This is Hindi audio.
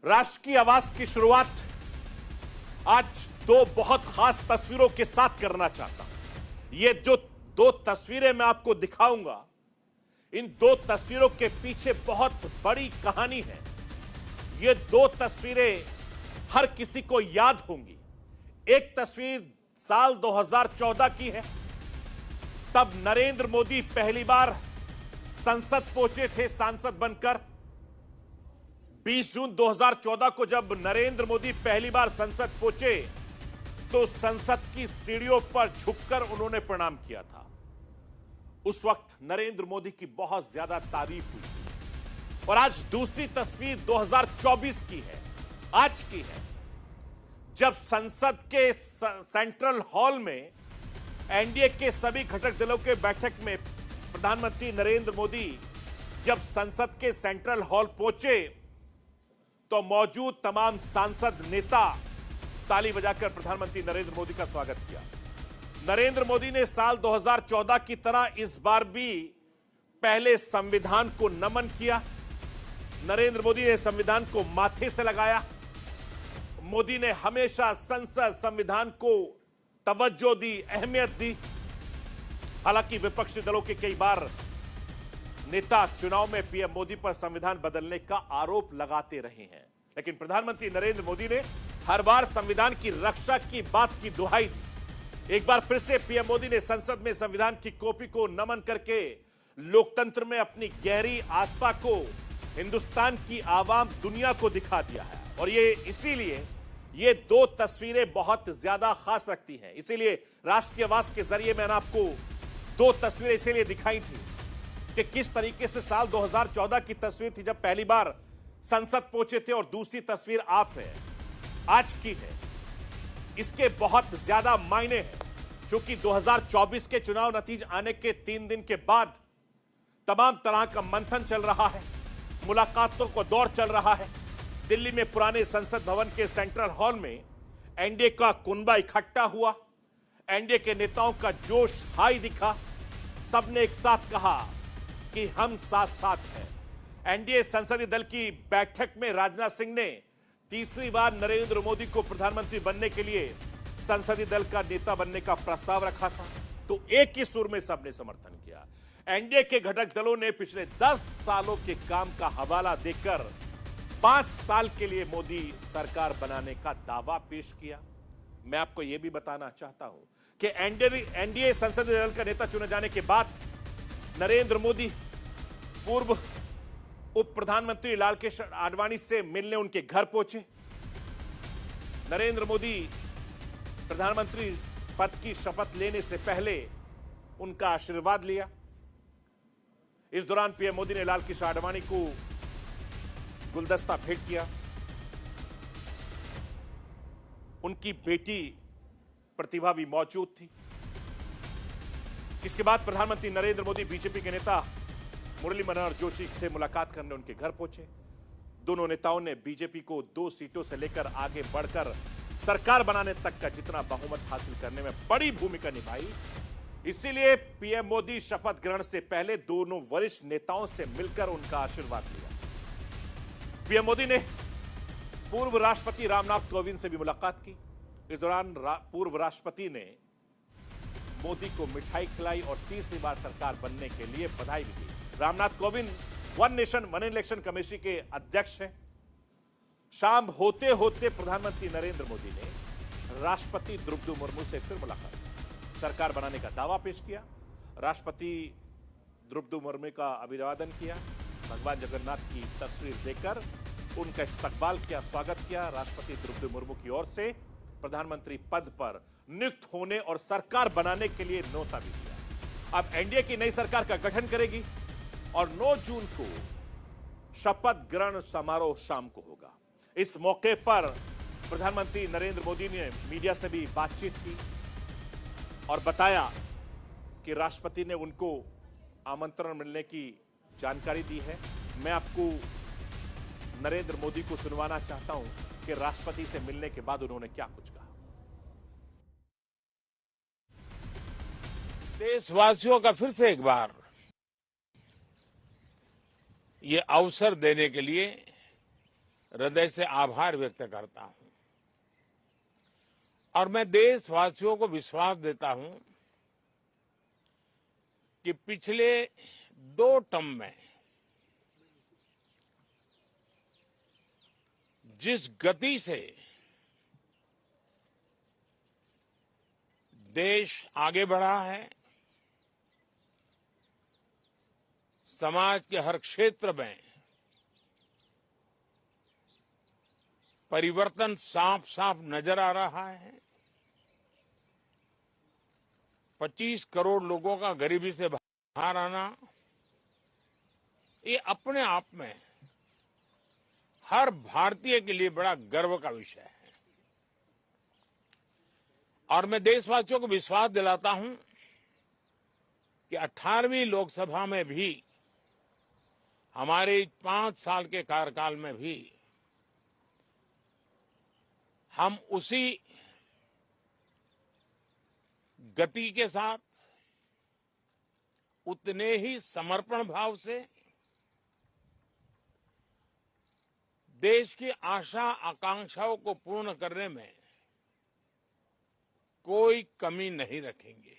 राष्ट्र की आवाज की शुरुआत आज दो बहुत खास तस्वीरों के साथ करना चाहता हूं। ये जो दो तस्वीरें मैं आपको दिखाऊंगा, इन दो तस्वीरों के पीछे बहुत बड़ी कहानी है। ये दो तस्वीरें हर किसी को याद होंगी। एक तस्वीर साल 2014 की है। तब नरेंद्र मोदी पहली बार संसद पहुंचे थे सांसद बनकर। 20 जून 2014 को जब नरेंद्र मोदी पहली बार संसद पहुंचे तो संसद की सीढ़ियों पर झुककर उन्होंने प्रणाम किया था। उस वक्त नरेंद्र मोदी की बहुत ज्यादा तारीफ हुई। और आज दूसरी तस्वीर 2024 की है, आज की है, जब संसद के सेंट्रल हॉल में एनडीए के सभी घटक दलों के बैठक में प्रधानमंत्री नरेंद्र मोदी जब संसद के सेंट्रल हॉल पहुंचे तो मौजूद तमाम सांसद नेता ताली बजाकर प्रधानमंत्री नरेंद्र मोदी का स्वागत किया। नरेंद्र मोदी ने साल 2014 की तरह इस बार भी पहले संविधान को नमन किया। नरेंद्र मोदी ने संविधान को माथे से लगाया। मोदी ने हमेशा संसद संविधान को तवज्जो दी, अहमियत दी। हालांकि विपक्षी दलों के कई बार नेता चुनाव में पीएम मोदी पर संविधान बदलने का आरोप लगाते रहे हैं, लेकिन प्रधानमंत्री नरेंद्र मोदी ने हर बार संविधान की रक्षा की बात की दुहाई दी। एक बार फिर से पीएम मोदी ने संसद में संविधान की कॉपी को नमन करके लोकतंत्र में अपनी गहरी आस्था को हिंदुस्तान की आवाम दुनिया को दिखा दिया है। और ये इसीलिए ये दो तस्वीरें बहुत ज्यादा खास रखती हैं। इसीलिए राष्ट्र की आवाज के जरिए मैंने आपको दो तस्वीरें इसीलिए दिखाई थी कि किस तरीके से साल 2014 की तस्वीर थी जब पहली बार संसद पहुंचे थे, और दूसरी तस्वीर आप है, आज की है। इसके बहुत ज्यादा मायने हैं, क्योंकि 2024 के चुनाव नतीजे आने के 3 दिन के बाद तमाम तरह का मंथन चल रहा है, मुलाकातों को दौर चल रहा है। दिल्ली में पुराने संसद भवन के सेंट्रल हॉल में एनडीए का कुनबा इकट्ठा हुआ। एनडीए के नेताओं का जोश हाई दिखा। सबने एक साथ कहा कि हम साथ साथ हैं। एनडीए संसदीय दल की बैठक में राजनाथ सिंह ने तीसरी बार नरेंद्र मोदी को प्रधानमंत्री बनने के लिए संसदीय दल का नेता बनने का प्रस्ताव रखा था, तो एक ही सुर में सबने समर्थन किया। एनडीए के घटक दलों ने पिछले 10 सालों के काम का हवाला देकर 5 साल के लिए मोदी सरकार बनाने का दावा पेश किया। मैं आपको यह भी बताना चाहता हूं कि एनडीए संसदीय दल का नेता चुने जाने के बाद नरेंद्र मोदी पूर्व उप प्रधानमंत्री लालकृष्ण आडवाणी से मिलने उनके घर पहुंचे। नरेंद्र मोदी प्रधानमंत्री पद की शपथ लेने से पहले उनका आशीर्वाद लिया। इस दौरान पीएम मोदी ने लालकृष्ण आडवाणी को गुलदस्ता भेंट किया। उनकी बेटी प्रतिभा भी मौजूद थी। इसके बाद प्रधानमंत्री नरेंद्र मोदी बीजेपी के नेता मुरली मनोहर जोशी से मुलाकात करने उनके घर पहुंचे। दोनों नेताओं ने बीजेपी को 2 सीटों से लेकर आगे बढ़कर सरकार बनाने तक का जितना बहुमत हासिल करने में बड़ी भूमिका निभाई। इसीलिए पीएम मोदी शपथ ग्रहण से पहले दोनों वरिष्ठ नेताओं से मिलकर उनका आशीर्वाद लिया। पीएम मोदी ने पूर्व राष्ट्रपति रामनाथ कोविंद से भी मुलाकात की। इस दौरान पूर्व राष्ट्रपति ने मोदी को मिठाई खिलाई और तीसरी बार सरकार बनने के लिए बधाई भी दी। Ramnath Kovind one nation one election committee के अध्यक्ष हैं। शाम होते होते प्रधानमंत्री नरेंद्र मोदी ने राष्ट्रपति द्रौपदी मुर्मू से फिर मुलाकात की, सरकार बनाने का दावा पेश किया। राष्ट्रपति द्रौपदी मुर्मू का अभिवादन किया, भगवान जगन्नाथ की तस्वीर देकर उनका इस्तकबाल किया, स्वागत किया। राष्ट्रपति द्रौपदी मुर्मू की ओर से प्रधानमंत्री पद पर नियुक्त होने और सरकार बनाने के लिए न्योता भी दिया। अब एनडीए की नई सरकार का गठन करेगी और 9 जून को शपथ ग्रहण समारोह शाम को होगा। इस मौके पर प्रधानमंत्री नरेंद्र मोदी ने मीडिया से भी बातचीत की और बताया कि राष्ट्रपति ने उनको आमंत्रण मिलने की जानकारी दी है। मैं आपको नरेंद्र मोदी को सुनवाना चाहता हूं कि राष्ट्रपति से मिलने के बाद उन्होंने क्या कुछ कहा। देशवासियों का फिर से एक बार ये अवसर देने के लिए हृदय से आभार व्यक्त करता हूं और मैं देशवासियों को विश्वास देता हूं कि पिछले 2 टर्म में जिस गति से देश आगे बढ़ा है, समाज के हर क्षेत्र में परिवर्तन साफ साफ नजर आ रहा है। 25 करोड़ लोगों का गरीबी से बाहर आना, ये अपने आप में हर भारतीय के लिए बड़ा गर्व का विषय है। और मैं देशवासियों को विश्वास दिलाता हूं कि 18वीं लोकसभा में भी, हमारे 5 साल के कार्यकाल में भी, हम उसी गति के साथ, उतने ही समर्पण भाव से देश की आशा आकांक्षाओं को पूर्ण करने में कोई कमी नहीं रखेंगे।